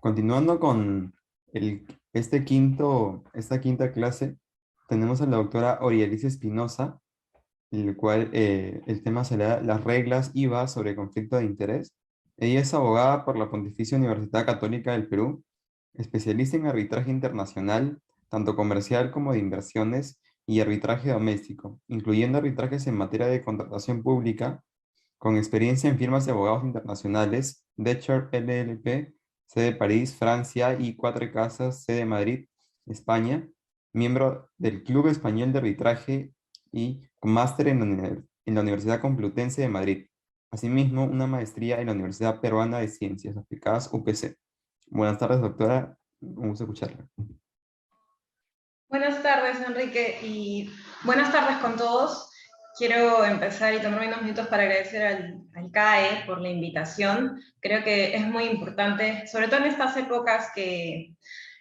Continuando con esta quinta clase, tenemos a la doctora Orielice Espinosa, el cual el tema será las reglas IVA sobre conflicto de interés. Ella es abogada por la Pontificia Universidad Católica del Perú, especialista en arbitraje internacional, tanto comercial como de inversiones, y arbitraje doméstico, incluyendo arbitrajes en materia de contratación pública, con experiencia en firmas de abogados internacionales, Dechert LLP, sede París, Francia, y Cuatro Casas, sede Madrid, España, miembro del Club Español de Arbitraje y con máster en la Universidad Complutense de Madrid. Asimismo, una maestría en la Universidad Peruana de Ciencias Aplicadas, UPC. Buenas tardes, doctora. Un gusto escucharla. Buenas tardes, Enrique, y buenas tardes con todos. Quiero empezar y tomarme unos minutos para agradecer al CAE por la invitación. Creo que es muy importante, sobre todo en estas épocas que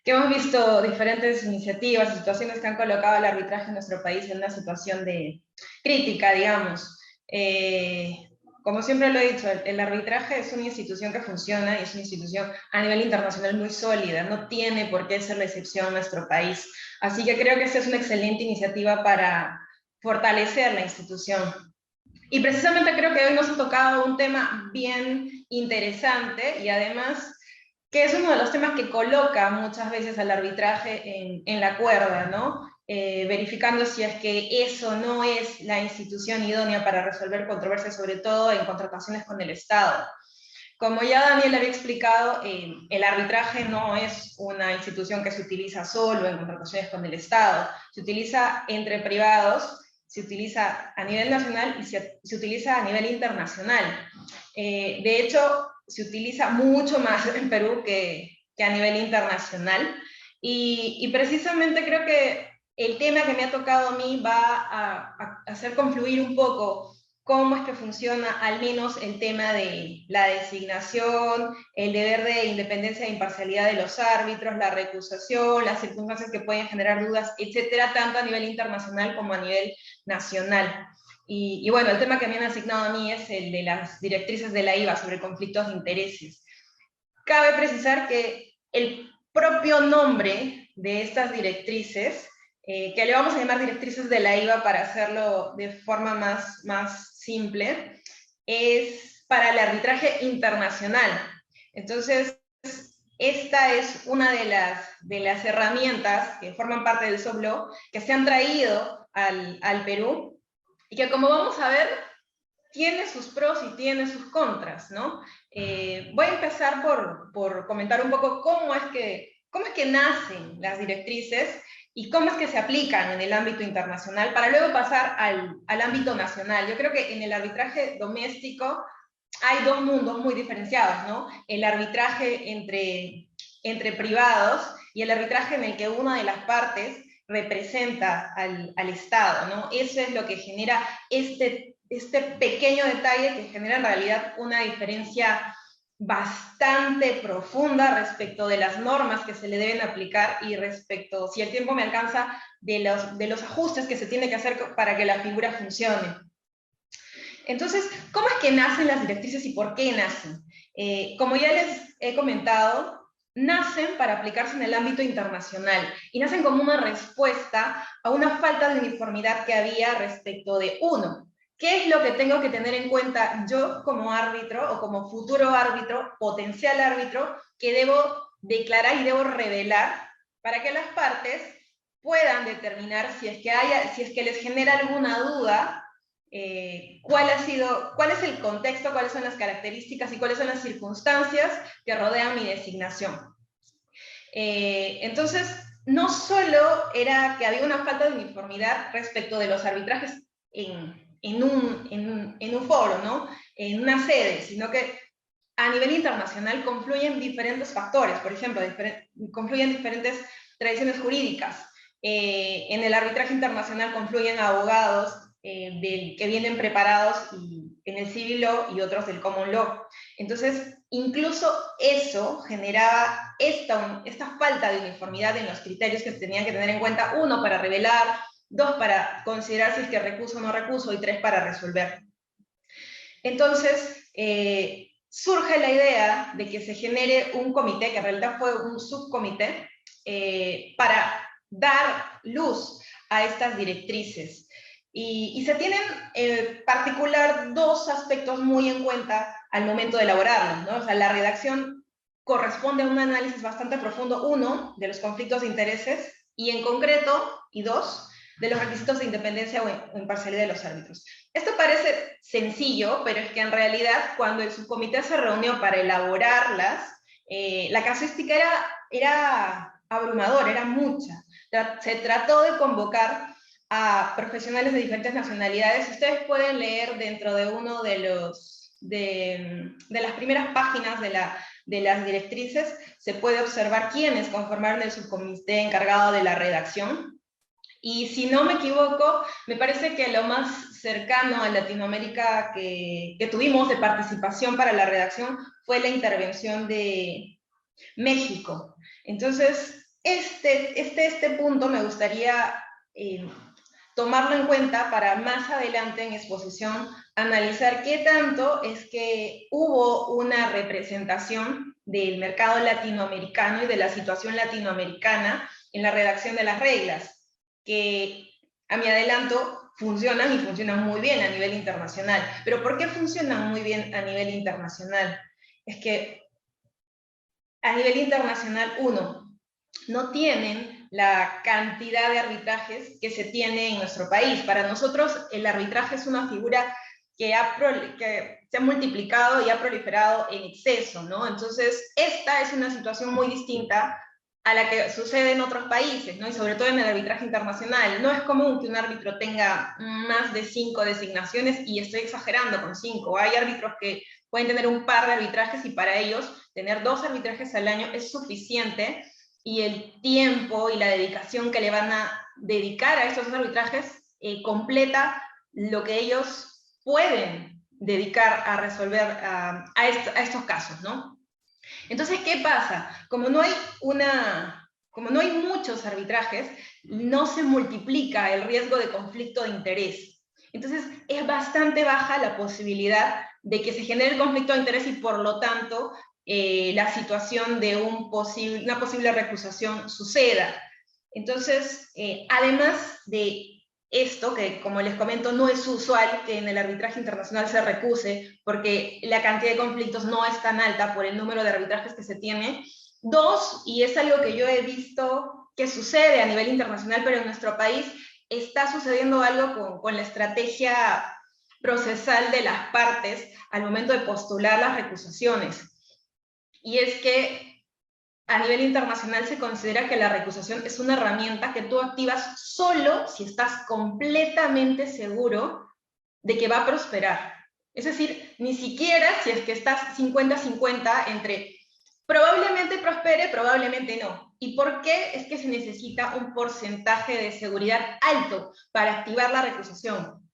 hemos visto diferentes iniciativas y situaciones que han colocado el arbitraje en nuestro país en una situación de crítica, digamos. Como siempre lo he dicho, el arbitraje es una institución que funciona y es una institución a nivel internacional muy sólida. No tiene por qué ser la excepción en nuestro país. Así que creo que esta es una excelente iniciativa para fortalecer la institución. Y precisamente creo que hoy nos ha tocado un tema bien interesante y además que es uno de los temas que coloca muchas veces al arbitraje en la cuerda, ¿no? Verificando si es que eso no es la institución idónea para resolver controversias, sobre todo en contrataciones con el Estado. Como ya Daniel había explicado, el arbitraje no es una institución que se utiliza solo en contrataciones con el Estado, se utiliza entre privados, se utiliza a nivel nacional y se utiliza a nivel internacional. De hecho, se utiliza mucho más en Perú que a nivel internacional. Y precisamente creo que el tema que me ha tocado a mí va a hacer confluir un poco cómo es que funciona al menos el tema de la designación, el deber de independencia e imparcialidad de los árbitros, la recusación, las circunstancias que pueden generar dudas, etcétera, tanto a nivel internacional como a nivel nacional. Y bueno, el tema que me han asignado a mí es el de las directrices de la IVA sobre conflictos de intereses. Cabe precisar que el propio nombre de estas directrices, que le vamos a llamar directrices de la IVA para hacerlo de forma más simple, es para el arbitraje internacional. Entonces, esta es una de las herramientas que forman parte del SOBLO que se han traído al Perú y que, como vamos a ver, tiene sus pros y tiene sus contras, ¿no? Voy a empezar por comentar un poco cómo es que nacen las directrices y cómo es que se aplican en el ámbito internacional, para luego pasar al ámbito nacional. Yo creo que en el arbitraje doméstico hay dos mundos muy diferenciados, ¿no? El arbitraje entre privados y el arbitraje en el que una de las partes representa al Estado, ¿no? Eso es lo que genera este pequeño detalle que genera en realidad una diferencia bastante profunda respecto de las normas que se le deben aplicar y respecto, si el tiempo me alcanza, de los ajustes que se tiene que hacer para que la figura funcione. Entonces, ¿cómo es que nacen las directrices y por qué nacen? Como ya les he comentado, nacen para aplicarse en el ámbito internacional y nacen como una respuesta a una falta de uniformidad que había respecto de uno. ¿Qué es lo que tengo que tener en cuenta yo como árbitro o como futuro árbitro, potencial árbitro, que debo declarar y debo revelar para que las partes puedan determinar si es que les genera alguna duda, cuál es el contexto, cuáles son las características y cuáles son las circunstancias que rodean mi designación? Entonces, no solo era que había una falta de uniformidad respecto de los arbitrajes en un foro, ¿no? En una sede, sino que a nivel internacional confluyen diferentes factores. Por ejemplo, confluyen diferentes tradiciones jurídicas. En el arbitraje internacional confluyen abogados que vienen preparados en el civil law y otros del common law. Entonces, incluso eso generaba esta falta de uniformidad en los criterios que se tenían que tener en cuenta: uno, para revelar; dos, para considerar si es que recuso o no recuso; y tres, para resolver. Entonces, surge la idea de que se genere un comité, que en realidad fue un subcomité, para dar luz a estas directrices. Y se tienen en particular dos aspectos muy en cuenta al momento de elaborarlas, ¿no? O sea, la redacción corresponde a un análisis bastante profundo, uno, de los conflictos de intereses, y en concreto, y dos, de los requisitos de independencia o imparcialidad de los árbitros. Esto parece sencillo, pero es que en realidad cuando el subcomité se reunió para elaborarlas, la casuística era abrumadora, era mucha. Se trató de convocar a profesionales de diferentes nacionalidades. Ustedes pueden leer dentro de uno de las primeras páginas de las directrices, se puede observar quiénes conformaron el subcomité encargado de la redacción. Y si no me equivoco, me parece que lo más cercano a Latinoamérica que tuvimos de participación para la redacción fue la intervención de México. Entonces, este punto me gustaría tomarlo en cuenta para más adelante en exposición analizar qué tanto es que hubo una representación del mercado latinoamericano y de la situación latinoamericana en la redacción de las reglas, que a mi adelanto funcionan y funcionan muy bien a nivel internacional. Pero ¿por qué funcionan muy bien a nivel internacional? Es que a nivel internacional, uno, no tienen la cantidad de arbitrajes que se tiene en nuestro país. Para nosotros el arbitraje es una figura que se ha multiplicado y ha proliferado en exceso, ¿no? Entonces, esta es una situación muy distinta a la que sucede en otros países, ¿no? Y sobre todo en el arbitraje internacional. No es común que un árbitro tenga más de 5 designaciones, y estoy exagerando con 5. Hay árbitros que pueden tener un par de arbitrajes y para ellos tener 2 arbitrajes al año es suficiente, y el tiempo y la dedicación que le van a dedicar a estos arbitrajes completa lo que ellos pueden dedicar a resolver a estos casos, ¿no? Entonces, ¿qué pasa? Como no hay muchos arbitrajes, no se multiplica el riesgo de conflicto de interés. Entonces, es bastante baja la posibilidad de que se genere el conflicto de interés y, por lo tanto, la situación de una posible recusación suceda. Entonces, además de esto, que como les comento, no es usual que en el arbitraje internacional se recuse, porque la cantidad de conflictos no es tan alta por el número de arbitrajes que se tiene. Dos, y es algo que yo he visto que sucede a nivel internacional, pero en nuestro país está sucediendo algo con la estrategia procesal de las partes al momento de postular las recusaciones. Y es que a nivel internacional se considera que la recusación es una herramienta que tú activas solo si estás completamente seguro de que va a prosperar. Es decir, ni siquiera si es que estás 50-50 entre probablemente prospere, probablemente no. ¿Y por qué es que se necesita un porcentaje de seguridad alto para activar la recusación?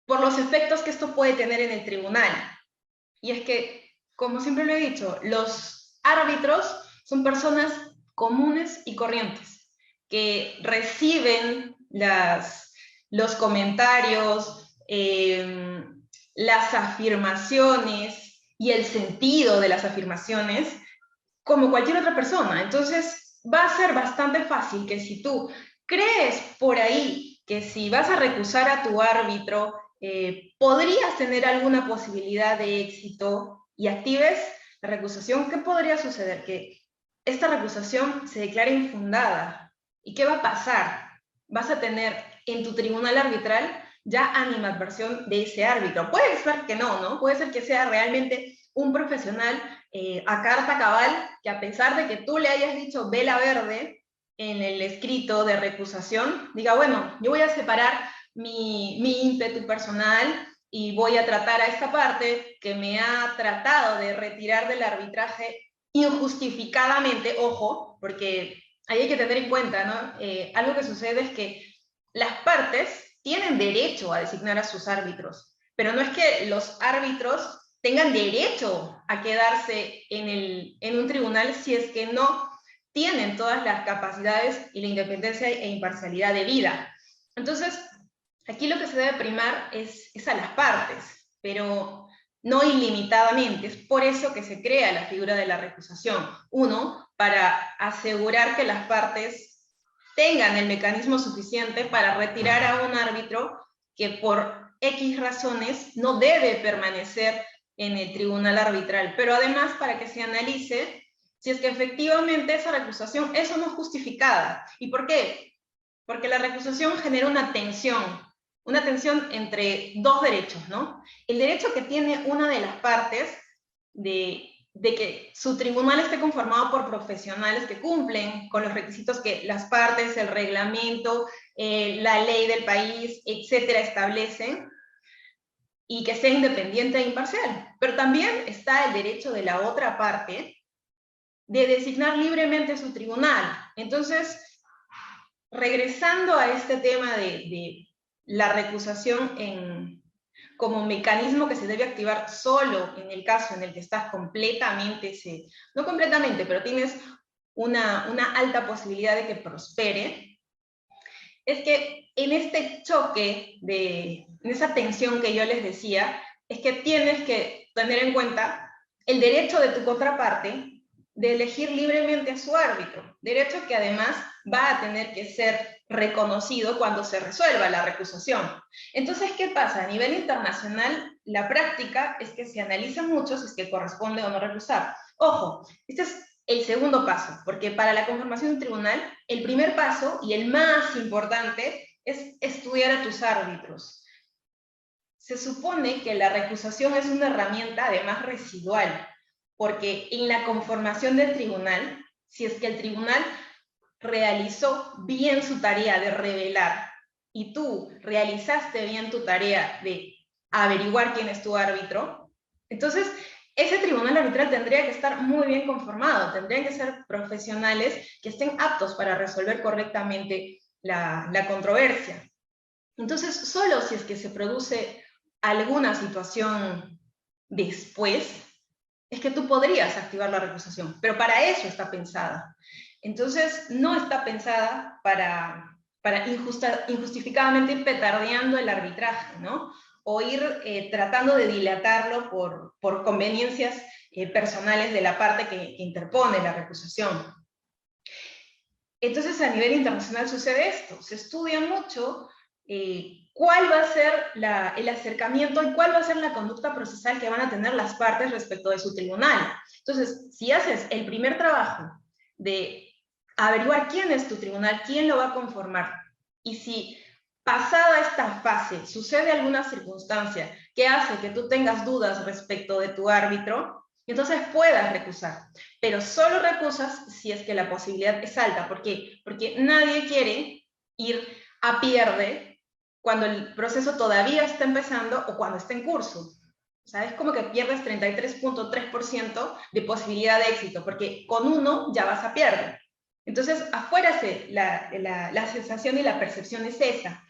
Por los efectos que esto puede tener en el tribunal. Y es que, como siempre lo he dicho, los árbitros son personas comunes y corrientes que reciben los comentarios, las afirmaciones y el sentido de las afirmaciones como cualquier otra persona. Entonces, va a ser bastante fácil que si tú crees por ahí que si vas a recusar a tu árbitro, podrías tener alguna posibilidad de éxito y actives la recusación, ¿qué podría suceder? Que esta recusación se declare infundada. ¿Y qué va a pasar? Vas a tener en tu tribunal arbitral ya animadversión de ese árbitro. Puede ser que no, ¿no? Puede ser que sea realmente un profesional a carta cabal, que a pesar de que tú le hayas dicho vela verde en el escrito de recusación, diga, bueno, yo voy a separar mi ímpetu personal y voy a tratar a esta parte que me ha tratado de retirar del arbitraje injustificadamente, ojo, porque ahí hay que tener en cuenta, ¿no? Algo que sucede es que las partes tienen derecho a designar a sus árbitros, pero no es que los árbitros tengan derecho a quedarse en un tribunal si es que no tienen todas las capacidades y la independencia e imparcialidad de vida. Entonces, aquí lo que se debe primar es a las partes, pero no ilimitadamente. Es por eso que se crea la figura de la recusación. Uno, para asegurar que las partes tengan el mecanismo suficiente para retirar a un árbitro que por X razones no debe permanecer en el tribunal arbitral, pero además para que se analice si es que efectivamente esa recusación es o no justificada. ¿Y por qué? Porque la recusación genera una tensión entre dos derechos, ¿no? El derecho que tiene una de las partes de que su tribunal esté conformado por profesionales que cumplen con los requisitos que las partes, el reglamento, la ley del país, etcétera, establecen, y que sea independiente e imparcial. Pero también está el derecho de la otra parte de designar libremente su tribunal. Entonces, regresando a este tema de la recusación como mecanismo que se debe activar solo en el caso en el que estás completamente, no completamente, pero tienes una alta posibilidad de que prospere, es que en este choque, en esa tensión que yo les decía, es que tienes que tener en cuenta el derecho de tu contraparte de elegir libremente a su árbitro, derecho que además va a tener que ser reconocido cuando se resuelva la recusación. Entonces, ¿qué pasa? A nivel internacional, la práctica es que se analiza mucho si es que corresponde o no recusar. Ojo, este es el segundo paso, porque para la conformación de un tribunal, el primer paso y el más importante es estudiar a tus árbitros. Se supone que la recusación es una herramienta además residual, porque en la conformación del tribunal, si es que el tribunal realizó bien su tarea de revelar y tú realizaste bien tu tarea de averiguar quién es tu árbitro, entonces ese tribunal arbitral tendría que estar muy bien conformado, tendrían que ser profesionales que estén aptos para resolver correctamente la controversia. Entonces, solo si es que se produce alguna situación después, es que tú podrías activar la recusación, pero para eso está pensada. Entonces, no está pensada para injustificadamente ir petardeando el arbitraje, ¿no? O ir tratando de dilatarlo por conveniencias personales de la parte que interpone la recusación. Entonces, a nivel internacional sucede esto, se estudia mucho cuál va a ser el acercamiento y cuál va a ser la conducta procesal que van a tener las partes respecto de su tribunal. Entonces, si haces el primer trabajo de averiguar quién es tu tribunal, quién lo va a conformar, y si pasada esta fase sucede alguna circunstancia que hace que tú tengas dudas respecto de tu árbitro, entonces puedas recusar, pero solo recusas si es que la posibilidad es alta. ¿Por qué? Porque nadie quiere ir a pierde cuando el proceso todavía está empezando o cuando está en curso. O sea, es como que pierdes 33.3% de posibilidad de éxito, porque con uno ya vas a perder. Entonces, afuera la sensación y la percepción es esa.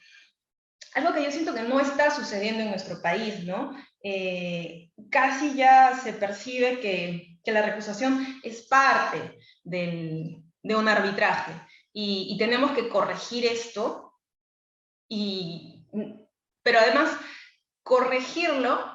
Algo que yo siento que no está sucediendo en nuestro país, ¿no? Casi ya se percibe que la recusación es parte de un arbitraje y tenemos que corregir esto, pero además corregirlo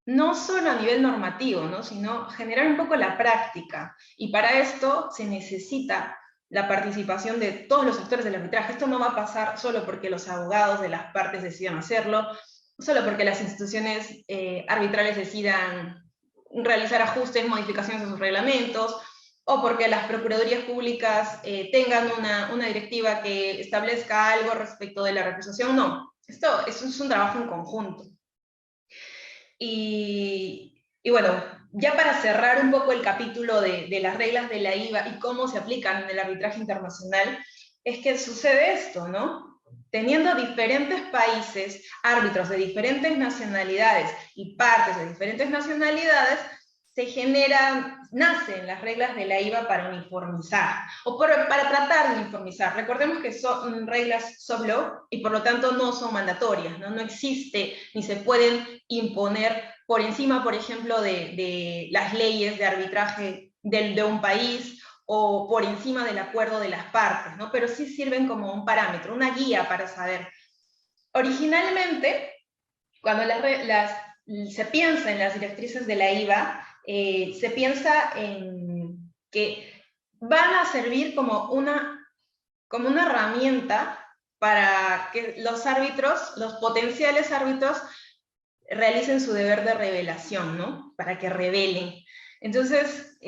no solo a nivel normativo, ¿no? Sino generar un poco la práctica. Y para esto se necesita la participación de todos los actores del arbitraje. Esto no va a pasar solo porque los abogados de las partes decidan hacerlo, solo porque las instituciones arbitrales decidan realizar ajustes, modificaciones a sus reglamentos, o porque las procuradurías públicas tengan una directiva que establezca algo respecto de la recusación. No, esto es un trabajo en conjunto. Y bueno, ya para cerrar un poco el capítulo de las reglas de la IVA y cómo se aplican en el arbitraje internacional, es que sucede esto, ¿no? Teniendo diferentes países, árbitros de diferentes nacionalidades y partes de diferentes nacionalidades, nacen las reglas de la IVA para uniformizar, o para tratar de uniformizar. Recordemos que son reglas soft law y por lo tanto no son mandatorias, ¿no? No existe ni se pueden imponer por encima, por ejemplo, de las leyes de arbitraje de un país o por encima del acuerdo de las partes, ¿no? Pero sí sirven como un parámetro, una guía para saber. Originalmente, cuando se piensa en las directrices de la IVA, se piensa en que van a servir como una herramienta para que los árbitros, los potenciales árbitros, realicen su deber de revelación, ¿no? Para que revelen. Entonces,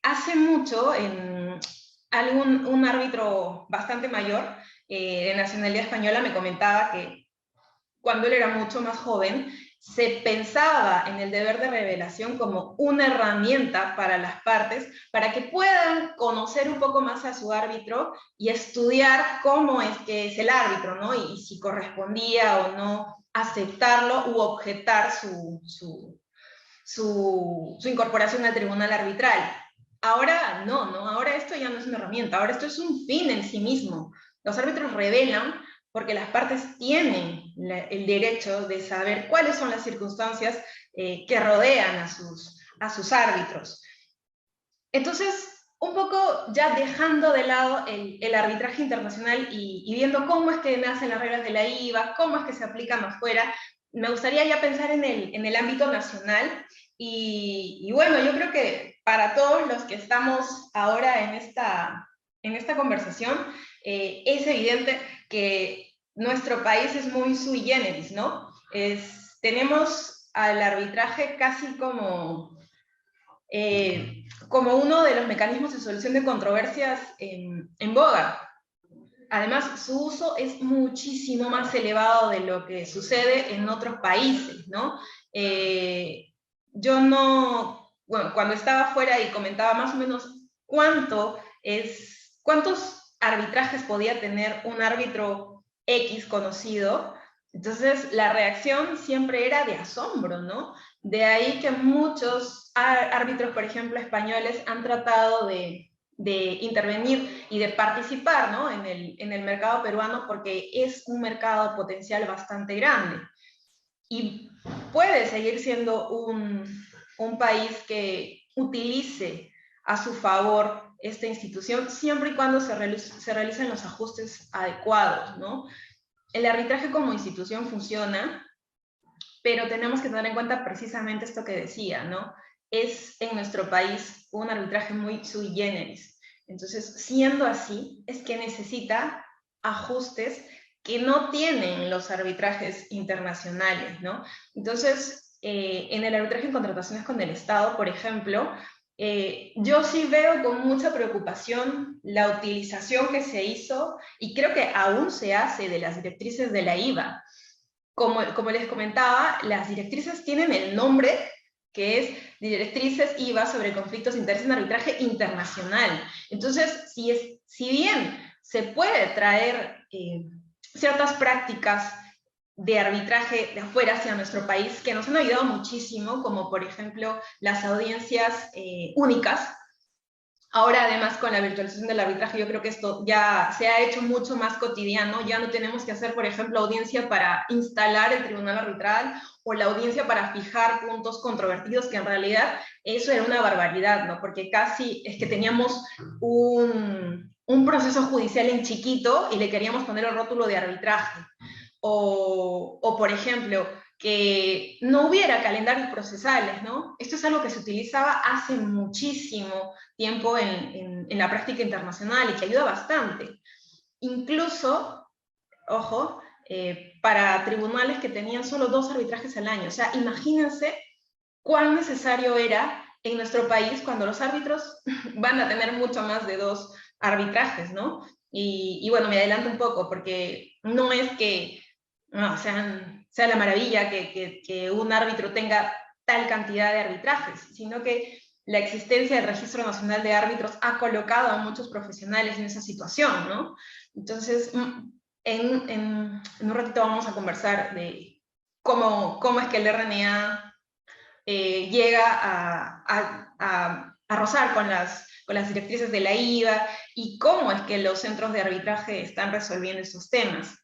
hace mucho, un árbitro bastante mayor, de nacionalidad española, me comentaba que cuando él era mucho más joven, se pensaba en el deber de revelación como una herramienta para las partes, para que puedan conocer un poco más a su árbitro y estudiar cómo es que es el árbitro, ¿no? Y si correspondía o no aceptarlo u objetar su incorporación al tribunal arbitral. Ahora no, ahora esto ya no es una herramienta, ahora esto es un fin en sí mismo. Los árbitros revelan porque las partes tienen el derecho de saber cuáles son las circunstancias que rodean a sus árbitros. Entonces, un poco ya dejando de lado el arbitraje internacional y viendo cómo es que nacen las reglas de la IVA, cómo es que se aplican afuera, me gustaría ya pensar en el ámbito nacional. Y bueno, yo creo que para todos los que estamos ahora en esta conversación, es evidente que nuestro país es muy sui generis, ¿no? Tenemos al arbitraje casi como uno de los mecanismos de solución de controversias en boga. Además, su uso es muchísimo más elevado de lo que sucede en otros países, ¿no? Yo no, bueno, cuando estaba fuera y comentaba más o menos cuántos arbitrajes podía tener un árbitro X conocido, entonces la reacción siempre era de asombro, ¿no? De ahí que muchos árbitros, por ejemplo, españoles, han tratado de intervenir y de participar, ¿no? en el mercado peruano, porque es un mercado potencial bastante grande. Y puede seguir siendo un país que utilice a su favor esta institución, siempre y cuando se realicen los ajustes adecuados, ¿no? El arbitraje como institución funciona, pero tenemos que tener en cuenta precisamente esto que decía, ¿no? Es en nuestro país un arbitraje muy sui generis. Entonces, siendo así, es que necesita ajustes que no tienen los arbitrajes internacionales, ¿no? Entonces, en el arbitraje en contrataciones con el Estado, por ejemplo, yo sí veo con mucha preocupación la utilización que se hizo, y creo que aún se hace, de las directrices de la IVA. Como les comentaba, las directrices tienen el nombre que es Directrices IVA sobre conflictos de interés en arbitraje internacional. Entonces, si bien se puede traer ciertas prácticas de arbitraje de afuera hacia nuestro país que nos han ayudado muchísimo, como por ejemplo las audiencias únicas. Ahora, además, con la virtualización del arbitraje, yo creo que esto ya se ha hecho mucho más cotidiano. Ya no tenemos que hacer, por ejemplo, audiencia para instalar el tribunal arbitral o la audiencia para fijar puntos controvertidos, que en realidad eso era una barbaridad, ¿no? Porque casi es que teníamos un proceso judicial en chiquito y le queríamos poner el rótulo de arbitraje. O por ejemplo, que no hubiera calendarios procesales, ¿no? Esto es algo que se utilizaba hace muchísimo tiempo en la práctica internacional y que ayuda bastante. Incluso, ojo, para tribunales que tenían solo 2 arbitrajes al año. O sea, imagínense cuán necesario era en nuestro país cuando los árbitros van a tener mucho más de 2 arbitrajes, ¿no? Y bueno, me adelanto un poco, porque no es que no, sea la maravilla que un árbitro tenga tal cantidad de arbitrajes, sino que la existencia del Registro Nacional de Árbitros ha colocado a muchos profesionales en esa situación, ¿no? Entonces, en un ratito vamos a conversar de cómo es que el RNA llega a rozar con las directrices de la IVA y cómo es que los centros de arbitraje están resolviendo esos temas.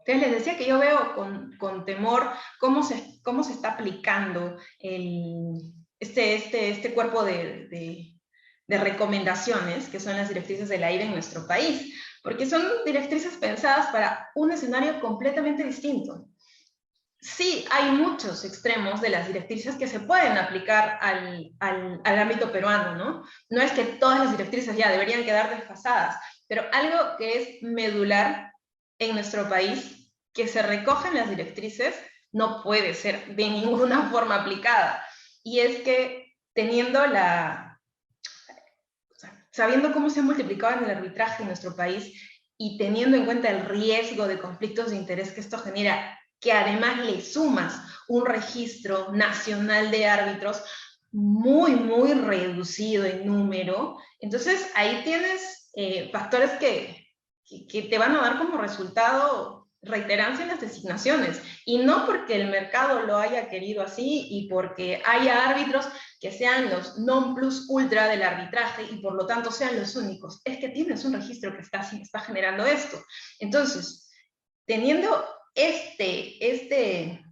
Entonces les decía que yo veo con temor cómo se está aplicando este cuerpo de recomendaciones, que son las directrices de la IVA en nuestro país, porque son directrices pensadas para un escenario completamente distinto. sí hay muchos extremos de las directrices que se pueden aplicar al ámbito peruano, ¿no? No es que todas las directrices ya deberían quedar desfasadas, pero algo que es medular en nuestro país, que se recogen las directrices, no puede ser de ninguna forma aplicada. Y es que teniendo sabiendo cómo se ha multiplicado en el arbitraje en nuestro país y teniendo en cuenta el riesgo de conflictos de interés que esto genera, que además le sumas un registro nacional de árbitros muy, muy reducido en número, entonces ahí tienes factores que te van a dar como resultado reiterancia en las designaciones, y no porque el mercado lo haya querido así y porque haya árbitros que sean los non plus ultra del arbitraje y por lo tanto sean los únicos, es que tienes un registro que está generando esto. Entonces, teniendo este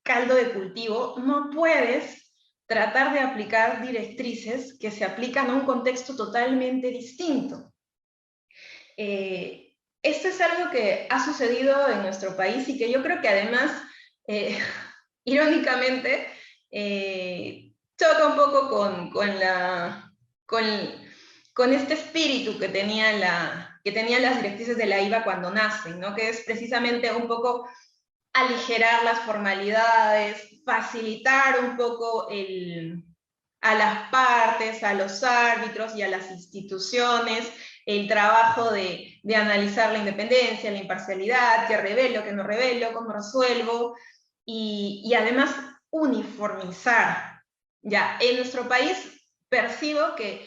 caldo de cultivo, no puedes tratar de aplicar directrices que se aplican a un contexto totalmente distinto. Esto es algo que ha sucedido en nuestro país y que yo creo que además, eh, irónicamente, choca un poco con, con este espíritu que tenían las directrices de la IVA cuando nacen, ¿no? Que es precisamente un poco aligerar las formalidades, facilitar un poco a las partes, a los árbitros y a las instituciones el trabajo de analizar la independencia, la imparcialidad, qué revelo, qué no revelo, cómo resuelvo, y además uniformizar. Ya, en nuestro país percibo que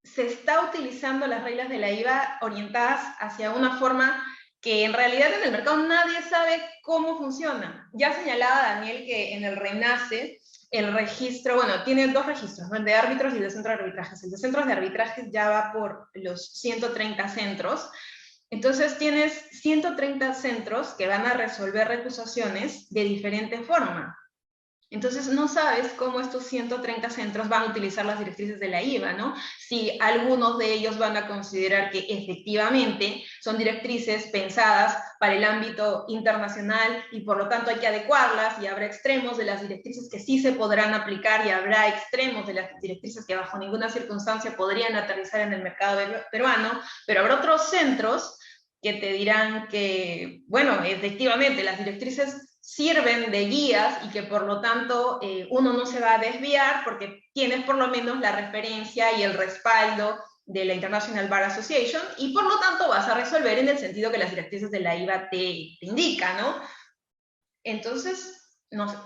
se está utilizando las reglas de la IVA orientadas hacia una forma que en realidad en el mercado nadie sabe cómo funciona. Ya señalaba Daniel que en el RENACE el registro, bueno, tiene dos registros, ¿no? El de árbitros y el de centros de arbitrajes. El de centros de arbitrajes ya va por los 130 centros. Entonces tienes 130 centros que van a resolver recusaciones de diferente forma. Entonces no sabes cómo estos 130 centros van a utilizar las directrices de la IVA, ¿no? Si algunos de ellos van a considerar que efectivamente son directrices pensadas para el ámbito internacional y por lo tanto hay que adecuarlas, y habrá extremos de las directrices que sí se podrán aplicar y habrá extremos de las directrices que bajo ninguna circunstancia podrían aterrizar en el mercado peruano, pero habrá otros centros que te dirán que, bueno, efectivamente las directrices sirven de guías y que por lo tanto uno no se va a desviar porque tienes por lo menos la referencia y el respaldo de la International Bar Association y por lo tanto vas a resolver en el sentido que las directrices de la IVA te indican, ¿no? Entonces,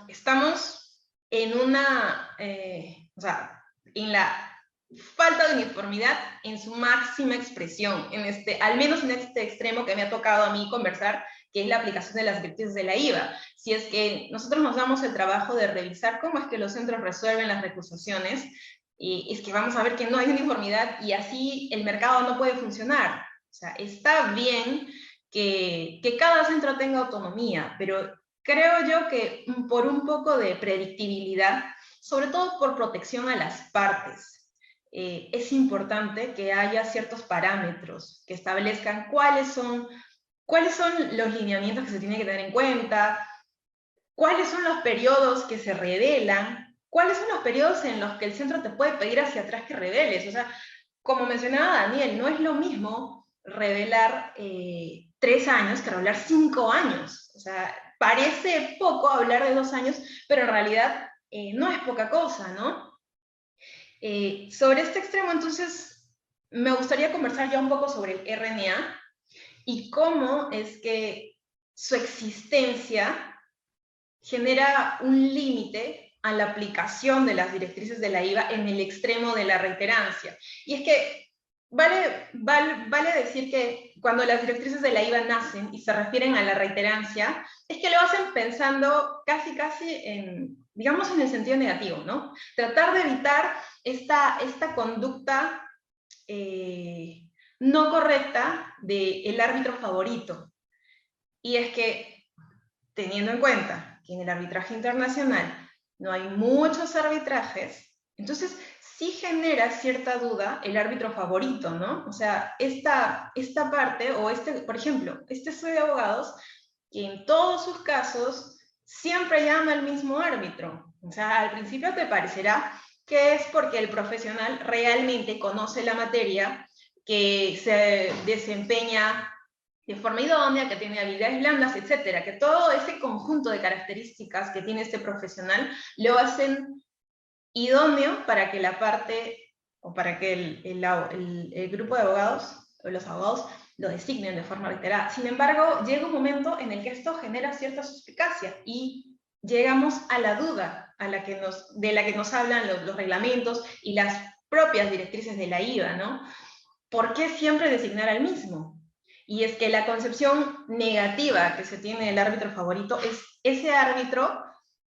estamos en o sea, en la falta de uniformidad en su máxima expresión, al menos en este extremo que me ha tocado a mí conversar, que es la aplicación de las directrices de la IVA. Si es que nosotros nos damos el trabajo de revisar cómo es que los centros resuelven las recusaciones, y es que vamos a ver que no hay uniformidad y así el mercado no puede funcionar. O sea, está bien que cada centro tenga autonomía, pero creo yo que por un poco de predictibilidad, sobre todo por protección a las partes, es importante que haya ciertos parámetros que establezcan cuáles son los lineamientos que se tienen que tener en cuenta, cuáles son los periodos que se revelan, cuáles son los periodos en los que el centro te puede pedir hacia atrás que reveles. O sea, como mencionaba Daniel, no es lo mismo revelar 3 años que revelar 5 años. O sea, parece poco hablar de 2 años, pero en realidad no es poca cosa, ¿no? Sobre este extremo, entonces, me gustaría conversar ya un poco sobre el RNA y cómo es que su existencia genera un límite a la aplicación de las directrices de la IVA en el extremo de la reiterancia. Y es que vale decir que cuando las directrices de la IVA nacen y se refieren a la reiterancia, es que lo hacen pensando casi digamos, en el sentido negativo, ¿no? Tratar de evitar esta conducta no correcta del árbitro favorito. Y es que, teniendo en cuenta que en el arbitraje internacional no hay muchos arbitrajes, entonces sí genera cierta duda el árbitro favorito, ¿no? O sea, esta parte, por ejemplo, este estudio de abogados, que en todos sus casos siempre llama al mismo árbitro. O sea, al principio te parecerá que es porque el profesional realmente conoce la materia, que se desempeña de forma idónea, que tiene habilidades blandas, etcétera, que todo ese conjunto de características que tiene este profesional lo hacen idóneo para que la parte, o para que el grupo de abogados, o los abogados, lo designen de forma reiterada. Sin embargo, llega un momento en el que esto genera cierta suspicacia y llegamos a la duda de la que nos hablan los reglamentos y las propias directrices de la IVA, ¿no? ¿Por qué siempre designar al mismo? Y es que la concepción negativa que se tiene del árbitro favorito es ese árbitro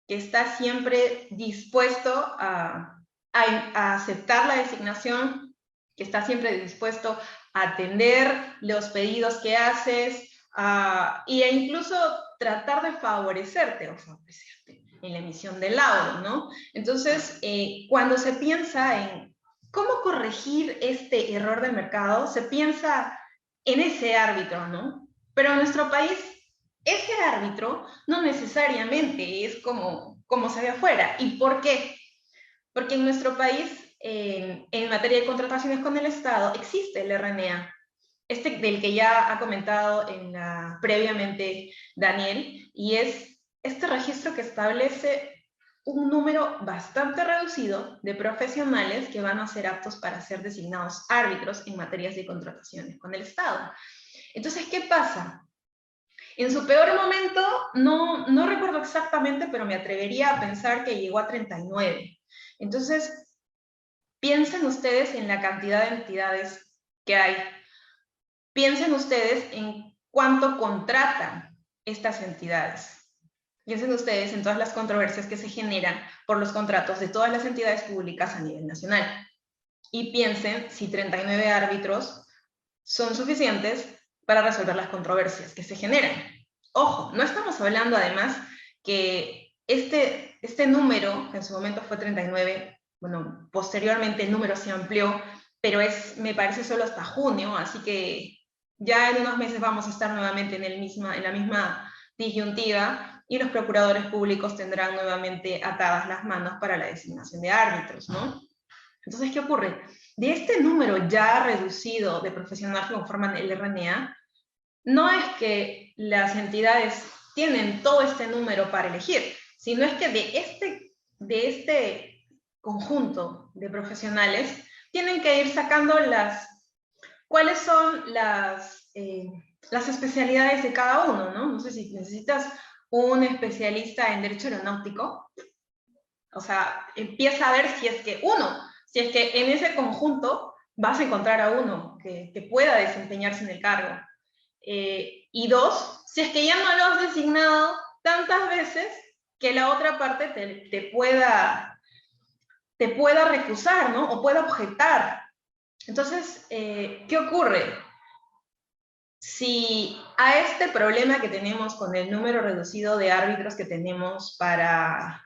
que está siempre dispuesto a aceptar la designación, que está siempre dispuesto a atender los pedidos que haces, e incluso tratar de favorecerte o favorecerte en la emisión del laudo, ¿no? Entonces, cuando se piensa en cómo corregir este error de mercado, se piensa en ese árbitro, ¿no? Pero en nuestro país, ese árbitro no necesariamente es como se ve afuera. ¿Y por qué? Porque en nuestro país, en materia de contrataciones con el Estado, existe el RNA, del que ya ha comentado previamente Daniel, y es este registro que establece un número bastante reducido de profesionales que van a ser aptos para ser designados árbitros en materias de contrataciones con el Estado. Entonces, ¿qué pasa? En su peor momento, no recuerdo exactamente, pero me atrevería a pensar que llegó a 39. Entonces, piensen ustedes en la cantidad de entidades que hay. Piensen ustedes en cuánto contratan estas entidades. Piensen ustedes en todas las controversias que se generan por los contratos de todas las entidades públicas a nivel nacional. Y piensen si 39 árbitros son suficientes para resolver las controversias que se generan. Ojo, no estamos hablando además que este número, que en su momento fue 39, bueno, posteriormente el número se amplió, pero me parece solo hasta junio, así que ya en unos meses vamos a estar nuevamente en la misma disyuntiva y los procuradores públicos tendrán nuevamente atadas las manos para la designación de árbitros, ¿no? Entonces, ¿qué ocurre? De este número ya reducido de profesionales que conforman el RNA, no es que las entidades tienen todo este número para elegir, sino es que de este conjunto de profesionales tienen que ir sacando cuáles son las especialidades de cada uno, ¿no? No sé si necesitas un especialista en derecho aeronáutico, o sea, empieza a ver si es que en ese conjunto vas a encontrar a uno que pueda desempeñarse en el cargo. Y dos, si es que ya no lo has designado tantas veces que la otra parte te pueda recusar, ¿no? O pueda objetar. Entonces, ¿qué ocurre? Si a este problema que tenemos con el número reducido de árbitros que tenemos para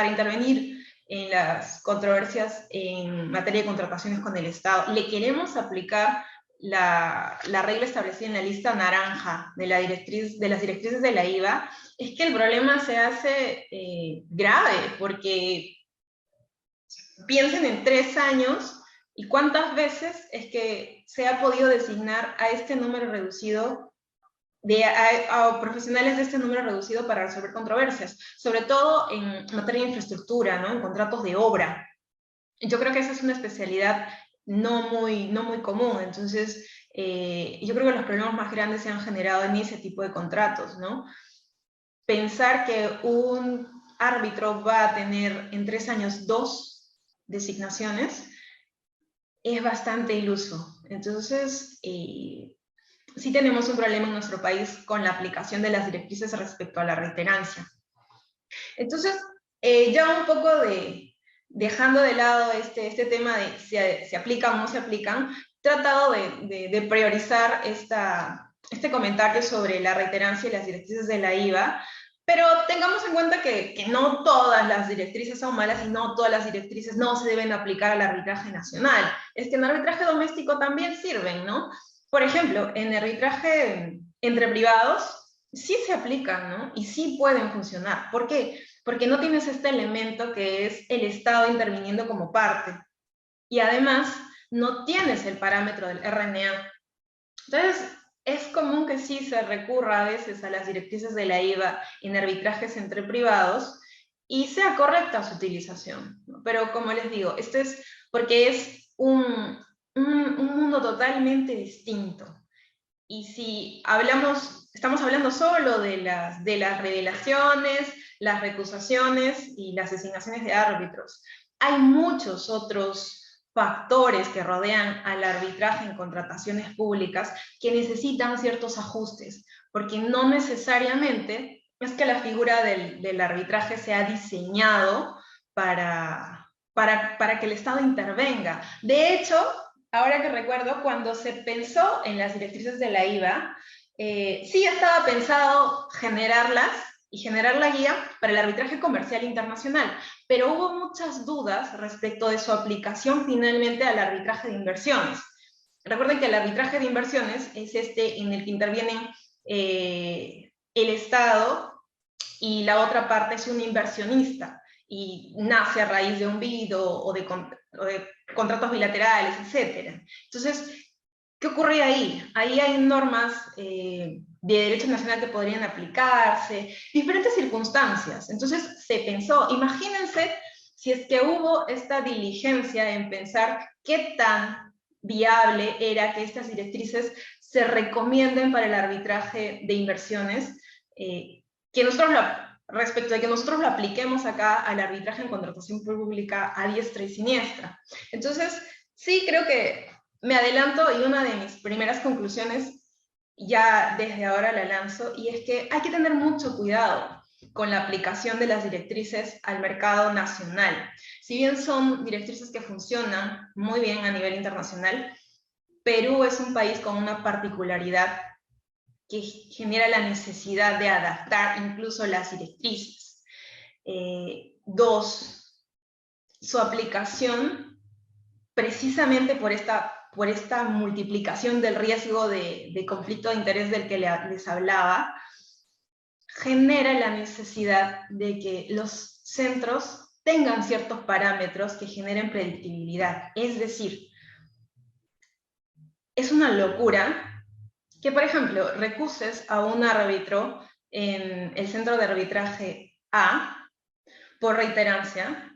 intervenir en las controversias en materia de contrataciones con el Estado, le queremos aplicar la regla establecida en la lista naranja de las directrices de la IVA, es que el problema se hace grave, porque piensen en 3 años y cuántas veces es que se ha podido designar a este número reducido, a profesionales de este número reducido para resolver controversias, sobre todo en materia de infraestructura, ¿no? En contratos de obra. Yo creo que esa es una especialidad no muy común, entonces yo creo que los problemas más grandes se han generado en ese tipo de contratos, ¿no? Pensar que un árbitro va a tener en 3 años 2 designaciones es bastante iluso. Entonces, sí tenemos un problema en nuestro país con la aplicación de las directrices respecto a la reiterancia. Entonces, ya un poco dejando de lado este tema de si se aplican o no se aplican, he tratado de priorizar este comentario sobre la reiterancia y las directrices de la IVA, pero tengamos en cuenta que no todas las directrices son malas y no todas las directrices no se deben aplicar al arbitraje nacional. Es que en arbitraje doméstico también sirven, ¿no? Por ejemplo, en arbitraje entre privados, sí se aplican, ¿no? Y sí pueden funcionar. ¿Por qué? Porque no tienes este elemento que es el Estado interviniendo como parte. Y además, no tienes el parámetro del RNA. Entonces, es común que sí se recurra a veces a las directrices de la IVA en arbitrajes entre privados y sea correcta su utilización, ¿no? Pero como les digo, esto es porque es un mundo totalmente distinto. Y si hablamos, estamos hablando solo de las revelaciones, las recusaciones y las designaciones de árbitros, hay muchos otros factores que rodean al arbitraje en contrataciones públicas que necesitan ciertos ajustes, porque no necesariamente es que la figura del arbitraje sea diseñado para que el Estado intervenga. De hecho, ahora que recuerdo, cuando se pensó en las directrices de la IVA, sí estaba pensado generarlas y generar la guía para el arbitraje comercial internacional, pero hubo muchas dudas respecto de su aplicación finalmente al arbitraje de inversiones. Recuerden que el arbitraje de inversiones es este en el que intervienen el Estado y la otra parte es un inversionista y nace a raíz de un BID o de contratos bilaterales, etc. Entonces, ¿qué ocurre ahí? Ahí hay normas de derecho nacional que podrían aplicarse, diferentes circunstancias. Entonces se pensó, imagínense si es que hubo esta diligencia en pensar qué tan viable era que estas directrices se recomienden para el arbitraje de inversiones, que nosotros respecto de que nosotros lo apliquemos acá al arbitraje en contratación pública a diestra y siniestra. Entonces, sí, creo que me adelanto y una de mis primeras conclusiones ya desde ahora la lanzo, y es que hay que tener mucho cuidado con la aplicación de las directrices al mercado nacional. Si bien son directrices que funcionan muy bien a nivel internacional, Perú es un país con una particularidad que genera la necesidad de adaptar incluso las directrices. Dos, su aplicación, precisamente por esta multiplicación del riesgo de conflicto de interés del que les hablaba, genera la necesidad de que los centros tengan ciertos parámetros que generen predictibilidad. Es decir, es una locura que, por ejemplo, recuses a un árbitro en el centro de arbitraje A por reiterancia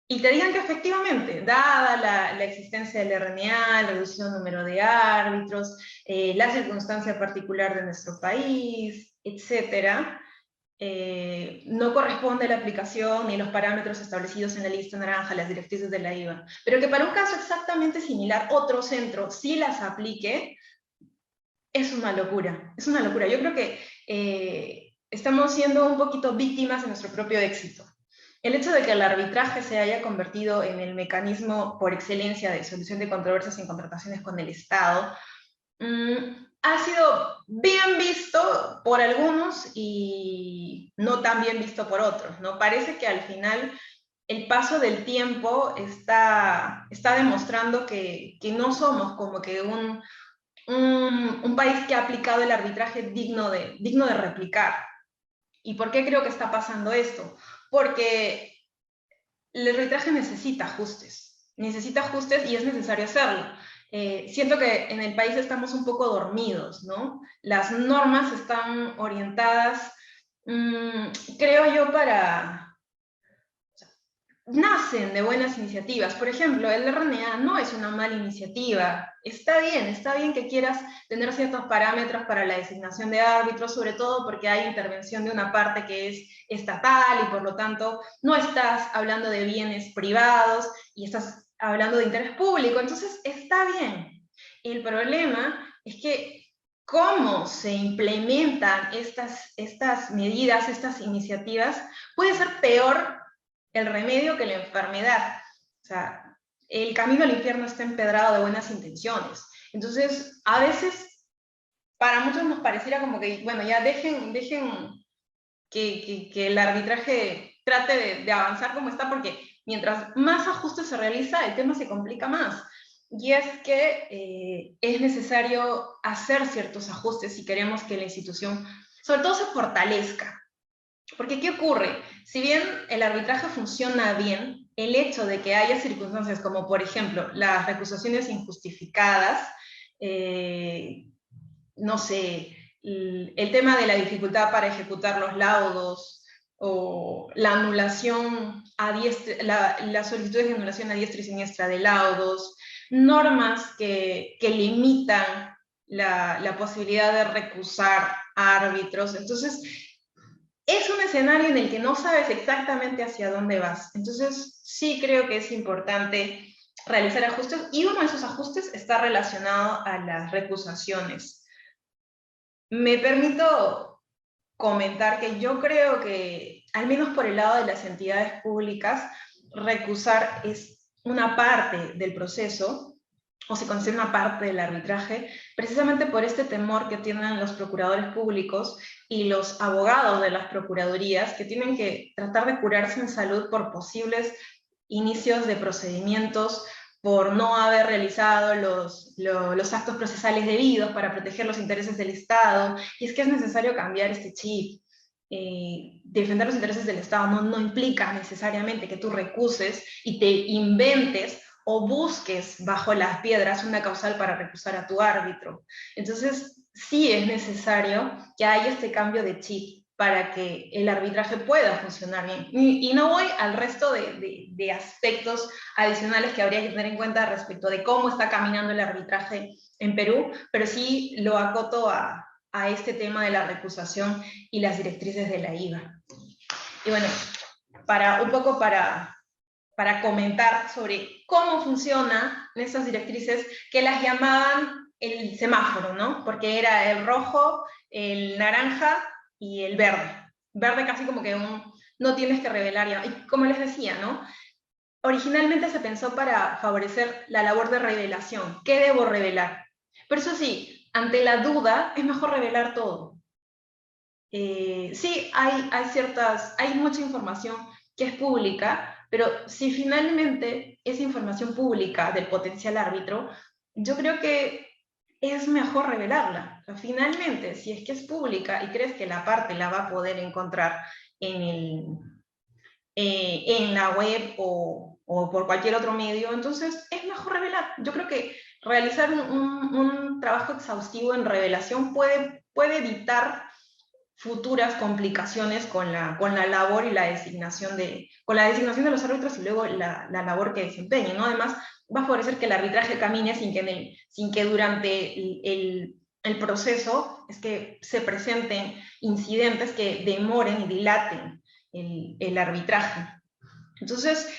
y te digan que efectivamente, dada la existencia del RNA, el reducido número de árbitros, la circunstancia particular de nuestro país, etcétera, no corresponde la aplicación ni los parámetros establecidos en la lista naranja, las directrices de la IVA, pero que para un caso exactamente similar, otro centro sí las aplique, es una locura, es una locura. Yo creo que estamos siendo un poquito víctimas de nuestro propio éxito. El hecho de que el arbitraje se haya convertido en el mecanismo por excelencia de solución de controversias en contrataciones con el Estado ha sido bien visto por algunos y no tan bien visto por otros, ¿no? Parece que al final el paso del tiempo está demostrando que no somos como que un país que ha aplicado el arbitraje digno de replicar. ¿Y por qué creo que está pasando esto? Porque el arbitraje necesita ajustes y es necesario hacerlo. Siento que en el país estamos un poco dormidos, ¿no? Las normas están orientadas, creo yo, nacen de buenas iniciativas. Por ejemplo, el RNA no es una mala iniciativa. Está bien que quieras tener ciertos parámetros para la designación de árbitros, sobre todo porque hay intervención de una parte que es estatal y por lo tanto no estás hablando de bienes privados y estás hablando de interés público. Entonces, está bien. El problema es que cómo se implementan estas medidas, estas iniciativas, puede ser peor el remedio que la enfermedad. O sea, el camino al infierno está empedrado de buenas intenciones. Entonces, a veces, para muchos nos pareciera como que, bueno, ya dejen que el arbitraje trate de avanzar como está, porque mientras más ajustes se realiza, el tema se complica más. Y es que es necesario hacer ciertos ajustes si queremos que la institución sobre todo se fortalezca. Porque ¿qué ocurre? Si bien el arbitraje funciona bien, el hecho de que haya circunstancias como, por ejemplo, las recusaciones injustificadas, no sé, el tema de la dificultad para ejecutar los laudos, o la anulación a diestra, las solicitudes de anulación a diestra y siniestra de laudos, normas que limitan la posibilidad de recusar árbitros. Entonces, es un escenario en el que no sabes exactamente hacia dónde vas. Entonces, sí creo que es importante realizar ajustes, y uno de esos ajustes está relacionado a las recusaciones. Me permito comentar que yo creo que, al menos por el lado de las entidades públicas, recusar es una parte del proceso, o se considera una parte del arbitraje, precisamente por este temor que tienen los procuradores públicos y los abogados de las procuradurías, que tienen que tratar de curarse en salud por posibles inicios de procedimientos, por no haber realizado los actos procesales debidos para proteger los intereses del Estado, y es que es necesario cambiar este chip. Defender los intereses del Estado no implica necesariamente que tú recuses y te inventes o busques bajo las piedras una causal para recusar a tu árbitro. Entonces, sí es necesario que haya este cambio de chip para que el arbitraje pueda funcionar bien. Y no voy al resto de aspectos adicionales que habría que tener en cuenta respecto de cómo está caminando el arbitraje en Perú, pero sí lo acoto a este tema de la recusación y las directrices de la IVA. Y bueno, un poco para comentar sobre cómo funcionan estas directrices, que las llamaban el semáforo, ¿no? Porque era el rojo, el naranja y el verde. Verde casi como que no tienes que revelar ya. Y como les decía, ¿no? Originalmente se pensó para favorecer la labor de revelación. ¿Qué debo revelar? Pero eso sí, ante la duda es mejor revelar todo. Sí, hay mucha información que es pública, pero si finalmente es información pública del potencial árbitro, yo creo que es mejor revelarla. O sea, finalmente, si es que es pública y crees que la parte la va a poder encontrar en la web o por cualquier otro medio, entonces es mejor revelar. Yo creo que realizar un trabajo exhaustivo en revelación puede evitar futuras complicaciones con la labor y con la designación de los árbitros y luego la labor que desempeñen, ¿no? Además, va a favorecer que el arbitraje camine sin que durante el proceso es que se presenten incidentes que demoren y dilaten el arbitraje. Entonces,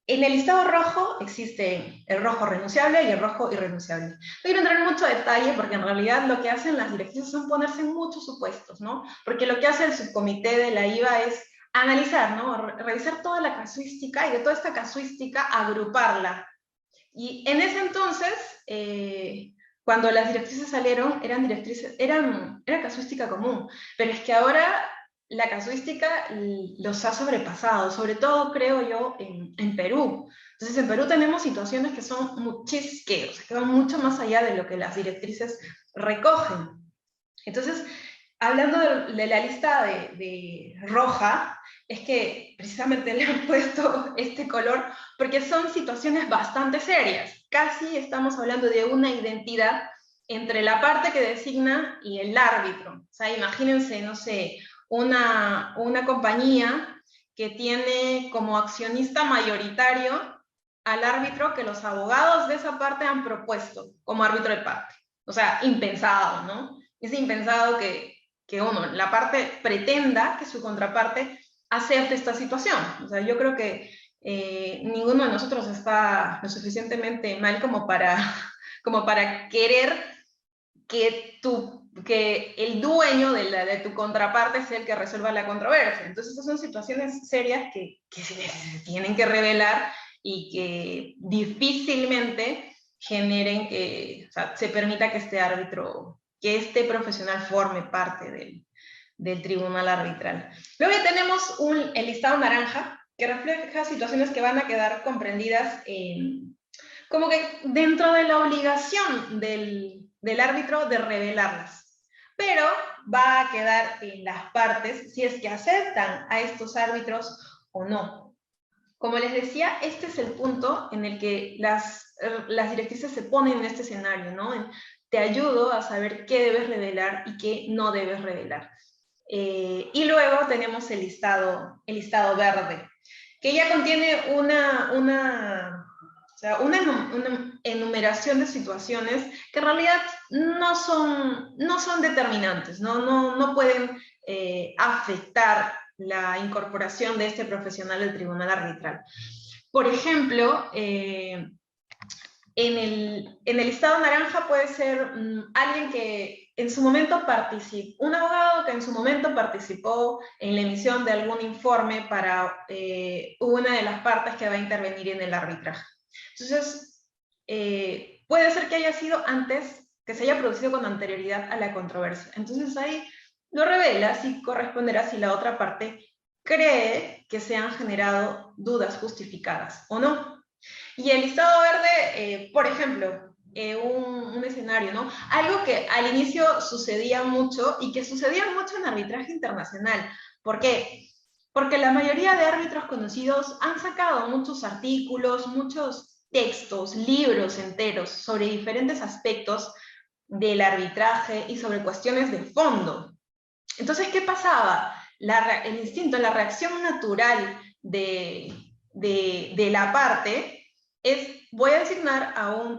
en el listado rojo existe el rojo renunciable y el rojo irrenunciable. No quiero entrar en mucho detalle porque en realidad lo que hacen las directrices son ponerse en muchos supuestos, ¿no? Porque lo que hace el subcomité de la IVA es analizar, ¿no? Revisar toda la casuística y de toda esta casuística agruparla. Y en ese entonces, cuando las directrices salieron, era casuística común, pero es que ahora la casuística los ha sobrepasado, sobre todo creo yo en Perú. Entonces en Perú tenemos situaciones que son que van mucho más allá de lo que las directrices recogen. Entonces, hablando de la lista de roja, es que precisamente le han puesto este color porque son situaciones bastante serias. Casi estamos hablando de una identidad entre la parte que designa y el árbitro. O sea, imagínense, no sé, una compañía que tiene como accionista mayoritario al árbitro que los abogados de esa parte han propuesto como árbitro de parte. O sea, impensado, ¿no? Es impensado que la parte pretenda que su contraparte acepte esta situación. O sea, yo creo que ninguno de nosotros está lo suficientemente mal como para querer que el dueño de tu contraparte sea el que resuelva la controversia. Entonces, estas son situaciones serias que se tienen que revelar y que difícilmente generen o sea, se permita que que este profesional forme parte del tribunal arbitral. Luego ya tenemos el listado naranja, que refleja situaciones que van a quedar comprendidas como que dentro de la obligación del árbitro de revelarlas. pero va a quedar en las partes si es que aceptan a estos árbitros o no. Como les decía, este es el punto en el que las directrices se ponen en este escenario, ¿no? Te ayudo a saber qué debes revelar y qué no debes revelar. Y luego tenemos el listado verde, que ya contiene una enumeración de situaciones que en realidad no son determinantes, no pueden afectar la incorporación de este profesional del tribunal arbitral. Por ejemplo, en el listado naranja puede ser alguien que en su momento participó, un abogado que en su momento participó en la emisión de algún informe para una de las partes que va a intervenir en el arbitraje. Entonces, puede ser que haya sido antes, que se haya producido con anterioridad a la controversia. Entonces ahí lo revelas y corresponderá si la otra parte cree que se han generado dudas justificadas o no. Y el listado verde, por ejemplo, un escenario, ¿no? Algo que al inicio sucedía mucho y que sucedía mucho en arbitraje internacional. ¿Por qué? Porque la mayoría de árbitros conocidos han sacado muchos artículos, muchos textos, libros enteros sobre diferentes aspectos del arbitraje y sobre cuestiones de fondo. Entonces, ¿qué pasaba? El instinto, la reacción natural de la parte es, voy a designar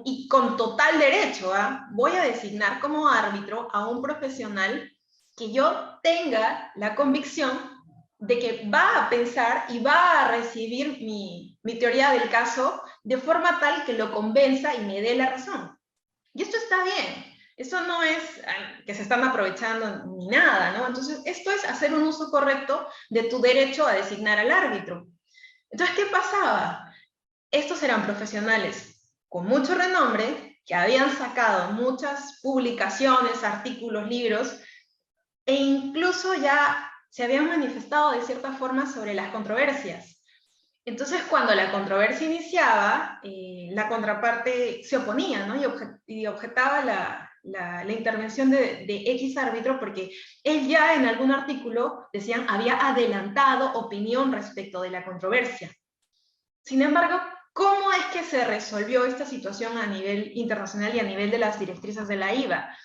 y con total derecho, voy a designar como árbitro a un profesional que yo tenga la convicción de que va a pensar y va a recibir mi teoría del caso de forma tal que lo convenza y me dé la razón. Y esto está bien. Eso no es que se están aprovechando ni nada, ¿no? Entonces, esto es hacer un uso correcto de tu derecho a designar al árbitro. Entonces, ¿qué pasaba? Estos eran profesionales con mucho renombre, que habían sacado muchas publicaciones, artículos, libros, e incluso ya se habían manifestado de cierta forma sobre las controversias. Entonces, cuando la controversia iniciaba, la contraparte se oponía, ¿no? y objetaba la intervención de X árbitro porque él ya en algún artículo, decían, había adelantado opinión respecto de la controversia. Sin embargo, ¿cómo es que se resolvió esta situación a nivel internacional y a nivel de las directrices de la IVA?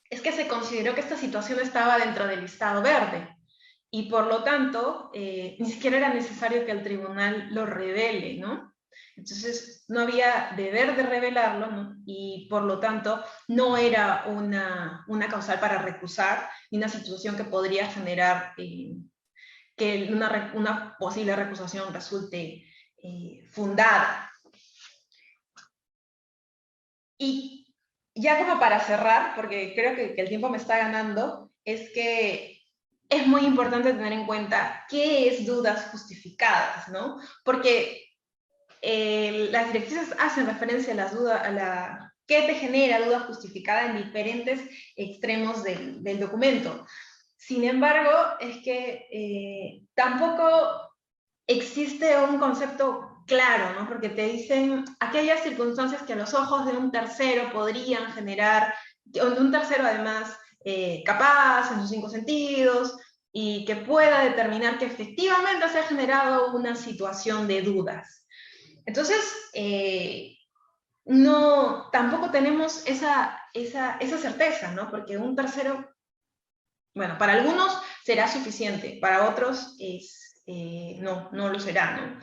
Es que se consideró que esta situación estaba dentro del listado verde y por lo tanto ni siquiera era necesario que el tribunal lo revele, ¿no? Entonces no había deber de revelarlo, ¿no? Y por lo tanto no era una causal para recusar ni una situación que podría generar que una posible recusación resulte fundada. Y ya como para cerrar, porque creo que el tiempo me está ganando, es que es muy importante tener en cuenta qué es dudas justificadas, ¿no? Porque las directrices hacen referencia a las dudas, qué te genera duda justificada en diferentes extremos del documento. Sin embargo, es que tampoco existe un concepto claro, ¿no? Porque te dicen aquellas circunstancias que a los ojos de un tercero podrían generar, o de un tercero además capaz en sus 5 sentidos, y que pueda determinar que efectivamente se ha generado una situación de dudas. Entonces, tampoco tenemos esa certeza, ¿no? Porque un tercero, bueno, para algunos será suficiente, para otros no lo será, ¿no?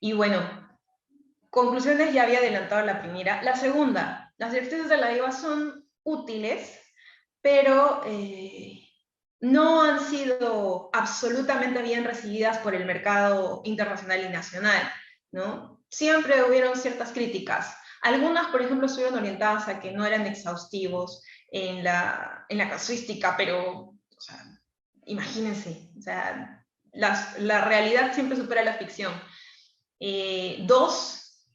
Y bueno, conclusiones ya había adelantado la primera. La segunda, las directrices de la IVA son útiles, pero no han sido absolutamente bien recibidas por el mercado internacional y nacional, ¿no? Siempre hubieron ciertas críticas. Algunas, por ejemplo, estuvieron orientadas a que no eran exhaustivos en la casuística, pero, o sea, imagínense, o sea, la realidad siempre supera la ficción. Dos,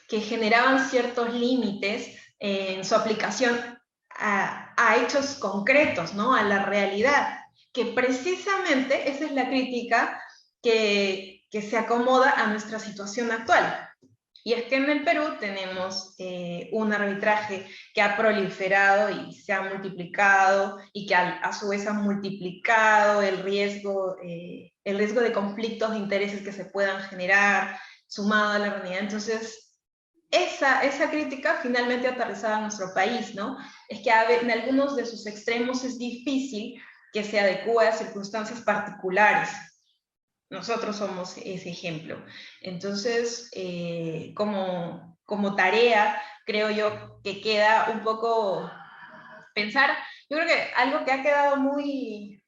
que generaban ciertos límites en su aplicación a hechos concretos, ¿no? A la realidad, que precisamente esa es la crítica que se acomoda a nuestra situación actual. Y es que en el Perú tenemos un arbitraje que ha proliferado y se ha multiplicado, y que a su vez ha multiplicado el riesgo de conflictos de intereses que se puedan generar, sumado a la realidad. Entonces, esa crítica finalmente aterrizada en nuestro país, ¿no? Es que en algunos de sus extremos es difícil que se adecue a circunstancias particulares. Nosotros somos ese ejemplo. Entonces, como tarea, creo yo que queda un poco pensar, yo creo que algo que ha quedado muy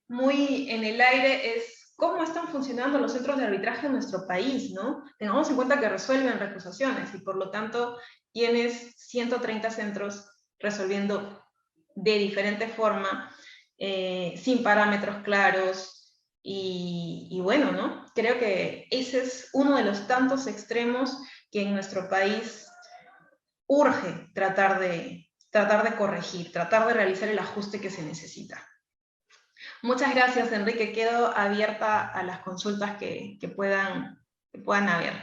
en el aire es cómo están funcionando los centros de arbitraje en nuestro país, ¿no? Tengamos en cuenta que resuelven recusaciones y por lo tanto tienes 130 centros resolviendo de diferente forma, sin parámetros claros, y bueno, ¿no? Creo que ese es uno de los tantos extremos que en nuestro país urge tratar de corregir, tratar de realizar el ajuste que se necesita. Muchas gracias, Enrique. Quedo abierta a las consultas que puedan haber.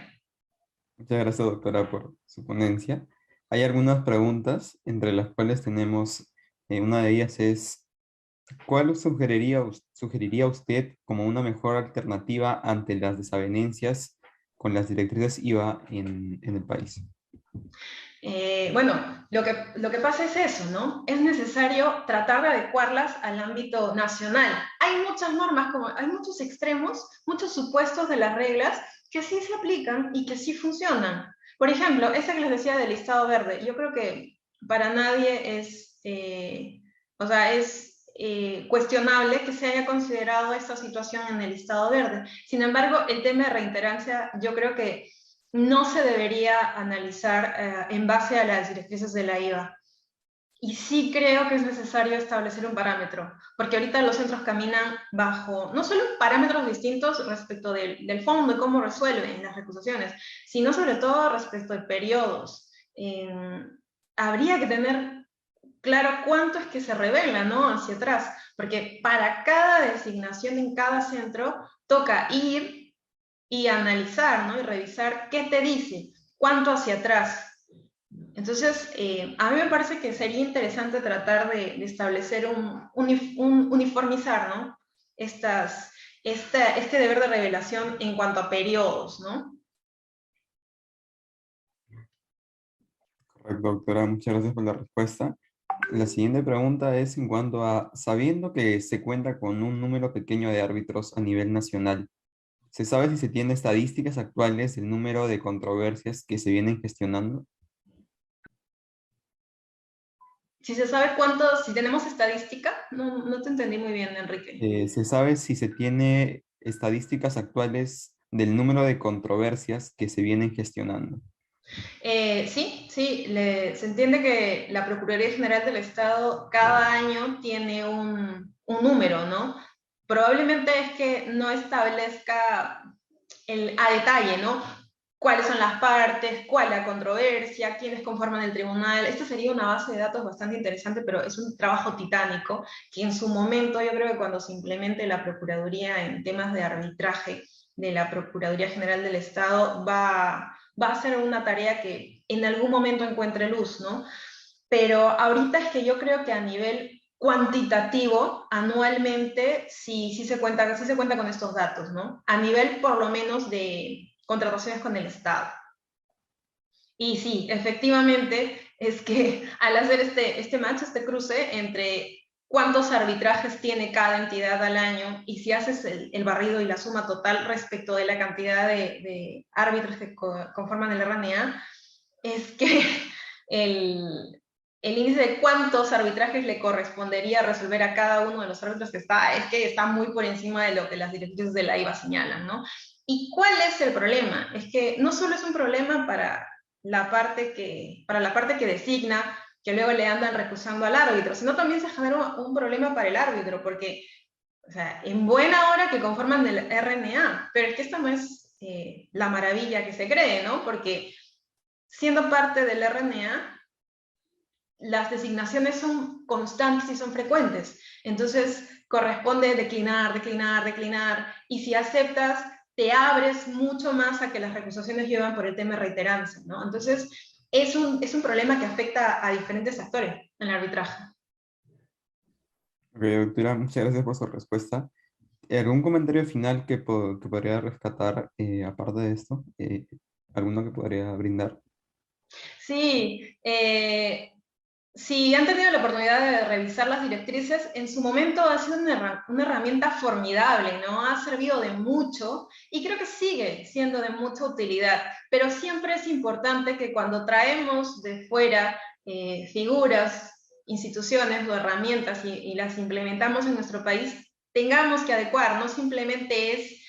Muchas gracias, doctora, por su ponencia. Hay algunas preguntas, entre las cuales tenemos, una de ellas es, ¿cuál sugeriría usted como una mejor alternativa ante las desavenencias con las directrices IVA en el país? Bueno, lo que pasa es eso, ¿no? Es necesario tratar de adecuarlas al ámbito nacional. Hay muchas normas, hay muchos extremos, muchos supuestos de las reglas que sí se aplican y que sí funcionan. Por ejemplo, esa que les decía del listado verde, yo creo que para nadie es cuestionable que se haya considerado esta situación en el listado verde. Sin embargo, el tema de reiterancia, yo creo que no se debería analizar en base a las directrices de la IVA. Y sí creo que es necesario establecer un parámetro, porque ahorita los centros caminan bajo no solo parámetros distintos respecto del fondo y cómo resuelven las recusaciones, sino sobre todo respecto de periodos. Habría que tener claro cuánto es que se revela, ¿no? Hacia atrás, porque para cada designación en cada centro toca ir y analizar, ¿no? Y revisar qué te dice, cuánto hacia atrás. Entonces, a mí me parece que sería interesante tratar de establecer uniformizar, ¿no? Este deber de revelación en cuanto a periodos, ¿no? Correcto, doctora, muchas gracias por la respuesta. La siguiente pregunta es en cuanto a, sabiendo que se cuenta con un número pequeño de árbitros a nivel nacional, ¿se sabe si se tiene estadísticas actuales del número de controversias que se vienen gestionando? Si se sabe si tenemos estadística, no te entendí muy bien, Enrique. ¿Se sabe si se tiene estadísticas actuales del número de controversias que se vienen gestionando? Sí, se entiende que la Procuraduría General del Estado cada año tiene un número, ¿no? Probablemente es que no establezca a detalle, ¿no? Cuáles son las partes, cuál es la controversia, quiénes conforman el tribunal. Esta sería una base de datos bastante interesante, pero es un trabajo titánico que en su momento, yo creo que cuando se implemente la Procuraduría en temas de arbitraje de la Procuraduría General del Estado, va a ser una tarea que en algún momento encuentre luz, ¿no? Pero ahorita es que yo creo que a nivel cuantitativo, anualmente, sí se cuenta con estos datos, ¿no? A nivel, por lo menos, de contrataciones con el Estado. Y sí, efectivamente, es que al hacer este match, este cruce entre cuántos arbitrajes tiene cada entidad al año, y si haces el barrido y la suma total respecto de la cantidad de árbitros que conforman el RNA, es que el, el índice de cuántos arbitrajes le correspondería resolver a cada uno de los árbitros es que está muy por encima de lo que las directrices de la IVA señalan, ¿no? ¿Y cuál es el problema? Es que no solo es un problema para la parte que designa, que luego le andan recusando al árbitro, sino también se genera un problema para el árbitro, porque, o sea, en buena hora que conforman el RNA, pero es que esta no es la maravilla que se cree, ¿no? Porque siendo parte del RNA, las designaciones son constantes y son frecuentes. Entonces, corresponde declinar, declinar, declinar, y si aceptas, te abres mucho más a que las recusaciones llevan por el tema de reiterancia, ¿no? Entonces, es un problema que afecta a diferentes actores en el arbitraje. Ok, doctora, muchas gracias por su respuesta. ¿Algún comentario final que podría rescatar aparte de esto? ¿Alguno que podría brindar? Sí, si han tenido la oportunidad de revisar las directrices, en su momento ha sido una herramienta formidable, ¿no? Ha servido de mucho y creo que sigue siendo de mucha utilidad, pero siempre es importante que cuando traemos de fuera figuras, instituciones o herramientas y las implementamos en nuestro país, tengamos que adecuar, no simplemente es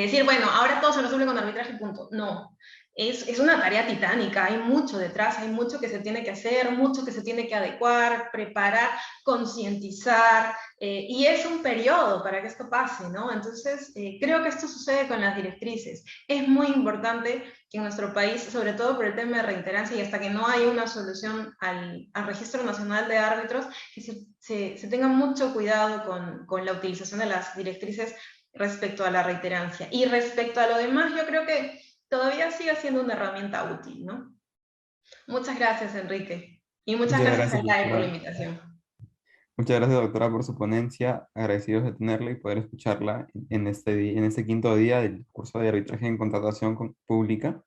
decir, bueno, ahora todo se resuelve con arbitraje, punto. No, es una tarea titánica, hay mucho detrás, hay mucho que se tiene que hacer, mucho que se tiene que adecuar, preparar, concientizar, y es un periodo para que esto pase, ¿no? Entonces, creo que esto sucede con las directrices. Es muy importante que en nuestro país, sobre todo por el tema de reiterancia y hasta que no haya una solución al Registro Nacional de Árbitros, que se tenga mucho cuidado con la utilización de las directrices respecto a la reiterancia. Y respecto a lo demás, yo creo que todavía sigue siendo una herramienta útil, ¿no? Muchas gracias, Enrique. Y muchas Muchas gracias a gracias, CAE por la doctora. invitación. Muchas gracias, doctora, por su ponencia. Agradecidos de tenerla y poder escucharla en este quinto día del curso de arbitraje en contratación pública.